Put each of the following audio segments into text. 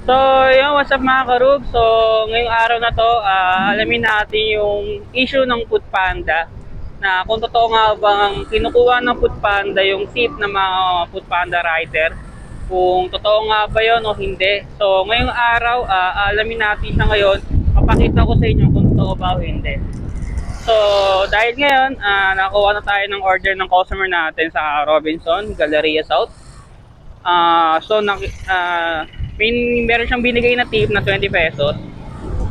So, yun, what's up mga karug? So, ngayong araw na to, alamin natin yung issue ng Foodpanda na kung totoo nga bang kinukuha ng Foodpanda yung tip ng mga Foodpanda rider, kung totoo nga ba yun o hindi. So, ngayong araw, alamin natin siya ngayon, papakita ko sa inyo kung totoo ba o hindi. So, dahil ngayon, nakakuha na tayo ng order ng customer natin sa Robinson, Galleria South. Meron siyang binigay na tip na 20 pesos.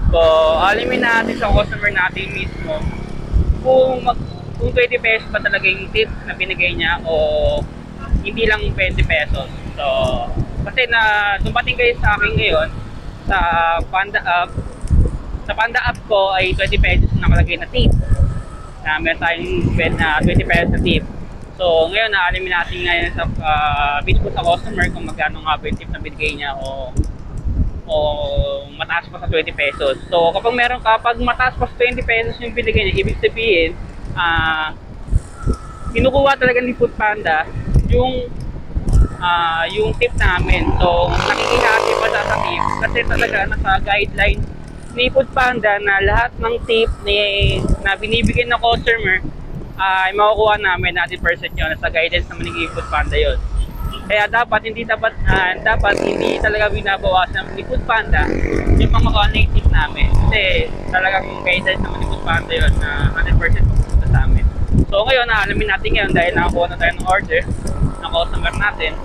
So, alamin natin sa customer natin mismo kung 20 pesos ba talaga yung tip na binigay niya o hindi lang 20 pesos. So, kasi dumating kayo sa akin ngayon sa Panda app. Sa Panda app ko ay 20 pesos na nakalagay na tip. Meron tayong 20 pesos na tip. So, ngayon, naalamin natin ngayon sa mismo sa customer kung magkano nga ba yung tip na binigay niya o mataas pa sa 20 pesos. So, kapag mataas pa sa 20 pesos yung binigay niya, ibig sabihin, kinukuha talaga ni Foodpanda yung tip namin. So, nakikihati pa sa tip kasi talaga nasa guideline ni Foodpanda na lahat ng tip na binibigay ng customer ay makukuha namin 100% yun. Nasa guidance naman ni Foodpanda yun. Kaya dapat hindi talaga binabawasan ni Foodpanda yung mga connect tip namin. Kasi talagang guidance naman ni Foodpanda yun na 100% pupunta sa amin. So ngayon, alamin natin ngayon dahil nakakuha na tayo ng order ng customer natin.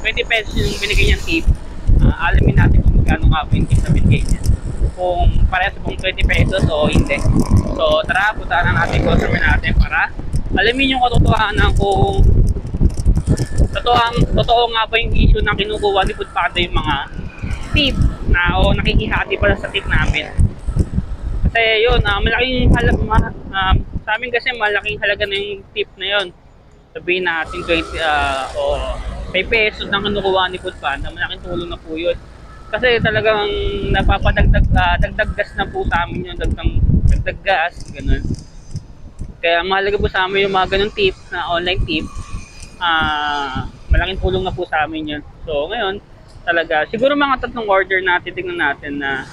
20 pesos yung binigay niyang tip. Alamin natin kung magkano nga po yung tip na binigay niya. Kung parehas pong 20 pesos o hindi. So tara, puntaan na natin customer natin para alamin yung katotohanan kung totoo nga ba yung issue na kinukuha ni Foodpanda yung mga tip na o nakikihati pala sa tip namin. Kasi yun, malaking halaga, sa amin kasi malaking halaga na yung tip na yun. Sabihin natin 20 o 5 pesos na kinukuha ni Foodpanda, malaking tulong na po yun. Kasi talagang dagdag gas na po sa amin yung dagdag gas, ganun. Kaya mahalaga po sa amin yung mga ganun tip na online tip. Malaking tulong na po sa amin yun. So ngayon, talaga, siguro mga 3 order natin, tingnan natin na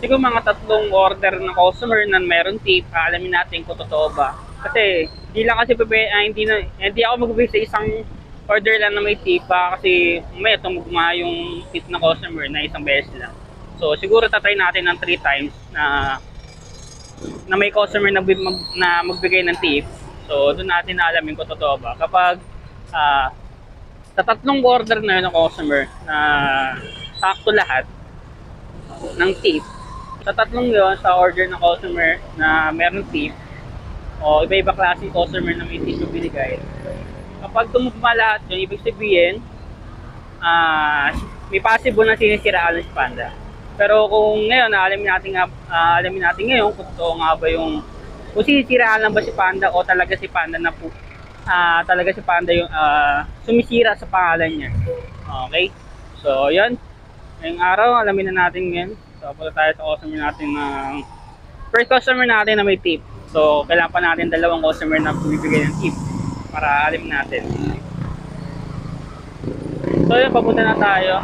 siguro mga 3 order ng customer na meron tip, alamin natin kung totoo ba. Kasi hindi ako magbibigay sa isang order lang na may tip kasi may tumugma yung tip ng customer na isang beses lang. So siguro tatry natin ng 3 times na may customer na magbigay ng tip. So doon natin alamin kung totoo ba. Kapag sa 3 order na yun ng customer na sakto lahat ng tip, sa 3 yun sa order ng customer na meron tip o iba-iba klase customer na may tip yung binigay, kapag tumugma lahat yun, ibig sabihin may possible na sinisiraan ng Foodpanda. Pero kung ngayon, alamin natin ngayon kung totoo nga ba kung sinisiraan lang ba si Panda o talaga si Panda na po talaga si Panda yung sumisira sa pangalan niya. Okay? So, yun. Ngayong araw, alamin na natin ngayon. So, punta tayo sa customer natin first customer natin na may tip. So, kailangan pa natin 2 customer na bumibigay ng tip para alamin natin. So, yun, papunta na tayo.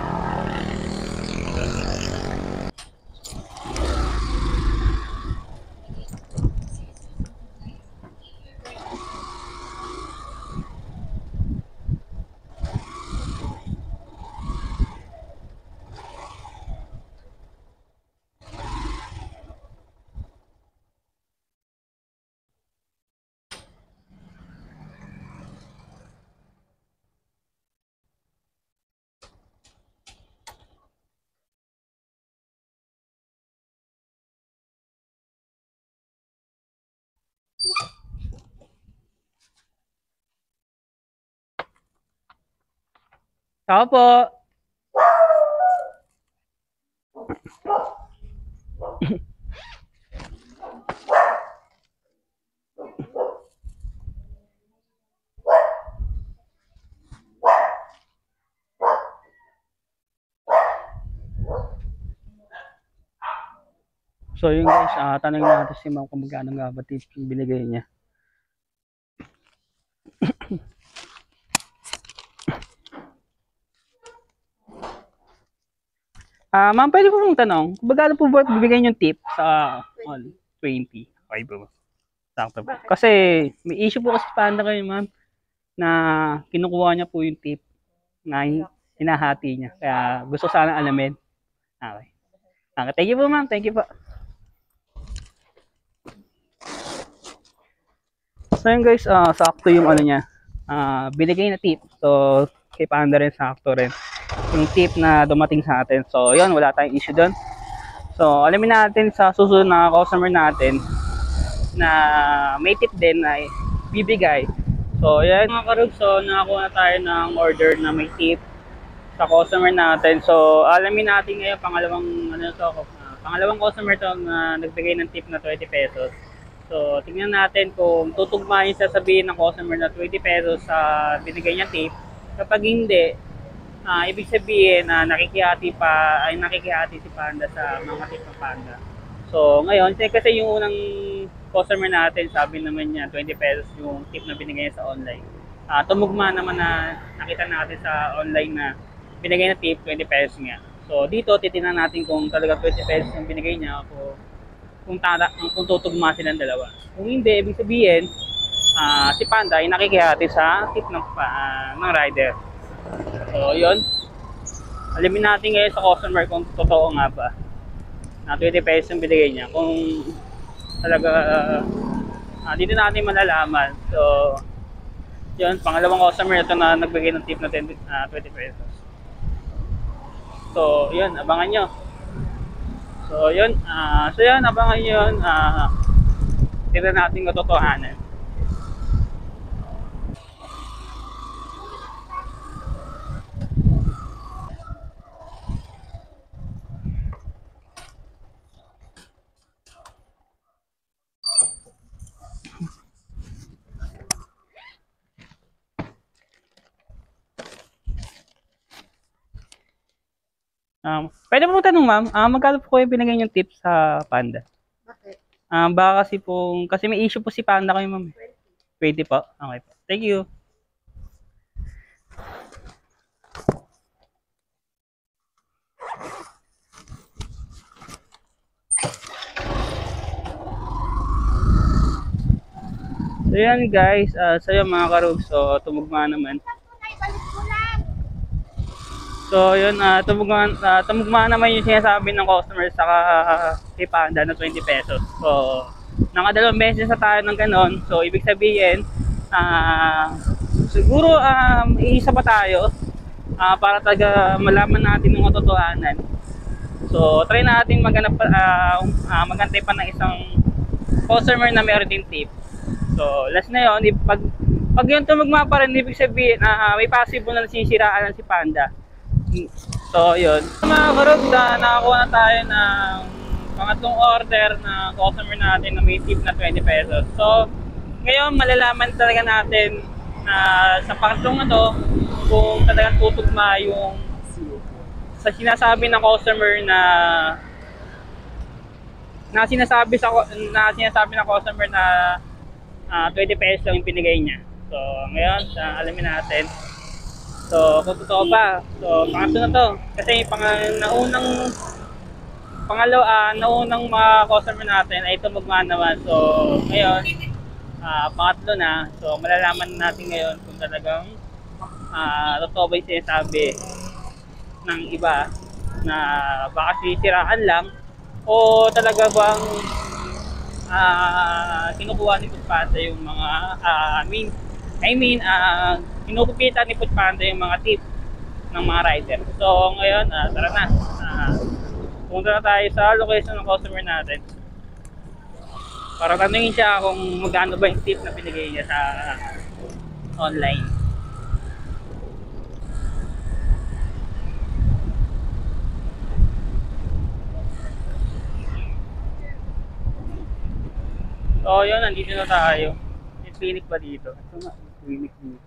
Tao po. So yun guys, tanongin natin si ma'am kung magkano nga ba tip yung binigay niya. Ma'am, pwede po mong tanong, magkano po ba bibigyan yung tip sa all 20? Okay po. Sakto po. Kasi may issue po kasi panda kayo, ma'am, na kinukuha niya po yung tip na hinahati niya. Kaya gusto sana alamin. Okay. Okay, thank you po, ma'am. Thank you po. So yun guys, sakto yung ano niya. Binigay na tip. So kay Panda rin sakto rin yung tip na dumating sa atin. So yun, wala tayong issue doon. So alamin natin sa susunod na customer natin na may tip din na bibigay. So yan mga karug, so nakakuha na tayo ng order na may tip sa customer natin. So alamin natin ngayon pangalawang customer to na nagbigay ng tip na 20 pesos. So, tingnan natin kung tutugma yung sasabihin ng customer na 20 pesos sa binigay niya tip. Kapag hindi, ibig sabihin na nakikihati si Panda sa mga tip ng Panda. So, ngayon, kasi yung unang customer natin, sabi naman niya 20 pesos yung tip na binigay niya sa online. Tumugma naman na nakita natin sa online na binigay na tip 20 pesos nga. So, dito titingnan natin kung talaga 20 pesos yung binigay niya o kung tutugma silang dalawa. Kung hindi, ibig sabihin, si Panda ay nakikihati sa tip ng rider. So, yun. Alamin natin ngayon sa customer kung totoo nga ba na 20 pesos yung binigay niya. Kung talaga, dito natin malalaman. So, yun, pangalawang customer ito na nagbigay ng tip na 20 pesos. So, yun, abangan nyo. So yun, abangan nyo yun. Tignan natin katotohanan. Pwede po tanong ma'am, magkano po kayo binigay yung tip sa Panda? Bakit? Baka kasi may issue po si Panda kayo ma'am. 20 po? Okay po. Thank you. So yan guys, sa'yo mga karug, so tumugma naman. So yun, tumugma naman yung sinasabi ng customer sa kay Panda na 20 pesos. So, nakadalawang beses na tayo ng ganon. So, ibig sabihin, siguro iisa pa tayo para taga malaman natin ng katotohanan. So, try natin magantay pa ng isang customer na meron din tip. So, last na yun, pag yun tumugma pa rin, ibig sabihin, may possible na nasisiraan ng si Panda. So, yun. Mga karog, nakakuha na tayo ng pangatlong order na customer natin na may tip na 20 pesos. So, ngayon malalaman talaga natin na sa pangatlong na to kung talagang tutugma yung sa sinasabi ng customer na sinasabi ng customer na 20 pesos lang yung pinigay niya. So, ngayon, alamin natin. So, kung totoo ba? So, pangatlo na to. Kasi naunang mga customer natin ay tumugma naman. So, ngayon, pangatlo na. So, malalaman natin ngayon kung talagang totoo ba yung sinasabi ng iba na baka sisiraan lang o talaga bang kinukuha ni Foodpanda yung mga kinukupitan ni Foodpanda yung mga tip ng mga rider. So ngayon, tara na. Punta na tayo sa location ng customer natin para tanungin siya kung magkano ba yung tip na binigay niya sa online. So yun, nandito na tayo. May clinic ba dito? Ito nga, clinic dito.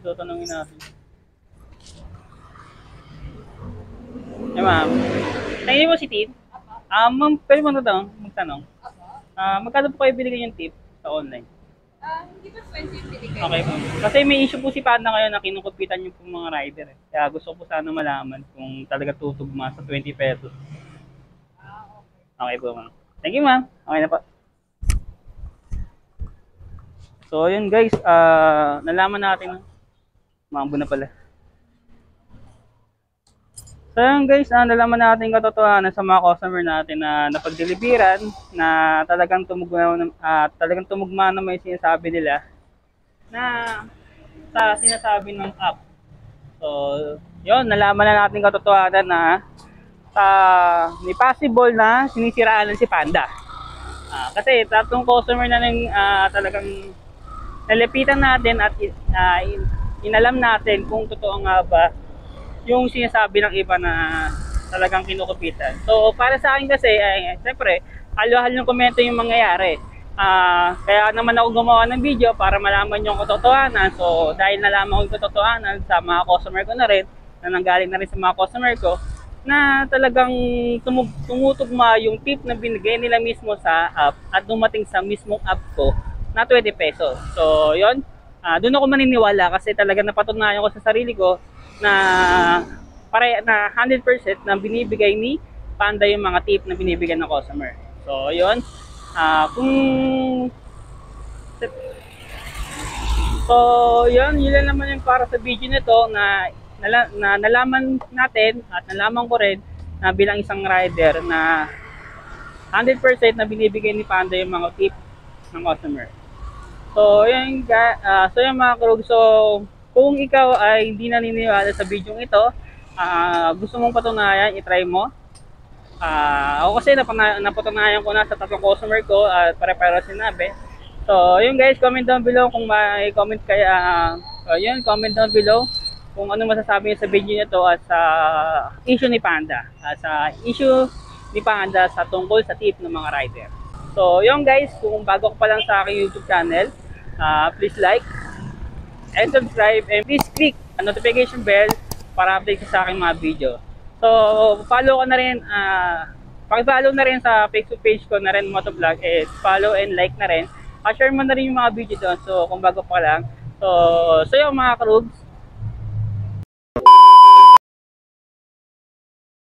So tanungin natin. Eh, ma'am. Nangingi mo si tip? Ma'am, pwede mo na daw magtanong. Magkano po kayo binigay yung tip sa online? Hindi pa 20 yung binigay. Okay po. Kasi may issue po si Panda ngayon na kinukupitan yung po mga rider. Eh. Kaya gusto ko sana malaman kung talaga tutugma sa 20 pesos. Okay po, ma'am. Thank you, ma'am. Okay na po. So, yun guys. Nalaman natin. Maambo na pala. So yun guys, nalaman natin katotohanan sa mga customer natin na napagdeliveran na talagang tumugma na may sinasabi nila na sa sinasabi ng app. So, yun, nalaman na natin katotohanan na may possible na sinisiraan si Panda. Kasi tatlong customer na talagang nalapitan natin at inalam natin kung totoo nga ba yung sinasabi ng iba na talagang kinukupitan. So, para sa akin kasi, siyempre, halo-halo ng komento yung mangyayari. Kaya naman ako gumawa ng video para malaman yung katotohanan. So, dahil nalaman ko yung katotohanan sa mga customer ko na rin, na nanggaling na rin sa mga customer ko, na talagang tumutugma yung tip na binigay nila mismo sa app at dumating sa mismong app ko na 20 pesos. So, yun. Doon ako maniniwala kasi talaga napatunayan ko sa sarili ko na 100% na binibigay ni Panda yung mga tip na binibigay ng customer. So, yun. Yun lang naman yung para sa video nito na nalaman natin at nalaman ko rin na bilang isang rider na 100% na binibigay ni Panda yung mga tip ng customer. So, yun mga krug. So, kung ikaw ay hindi naniniwala sa video ito, gusto mong patunayan, itry mo. Ako kasi napatunayan ko na sa tatlong customer ko at pare-pareho sinabi. So, yun guys, comment down below kung may comment kayo. Comment down below kung ano masasabi niyo sa video nito at sa issue ni Panda. Sa tungkol sa tip ng mga rider. So, yun guys, kung bago ko pa lang sa aking YouTube channel, please like and subscribe and please click ang notification bell para update sa aking mga video. So, follow ko na rin, paki-follow na rin sa Facebook page ko na rin, Motovlog, follow and like na rin. Share mo na rin yung mga video doon. So, kung bago pa lang. So yung mga karugs,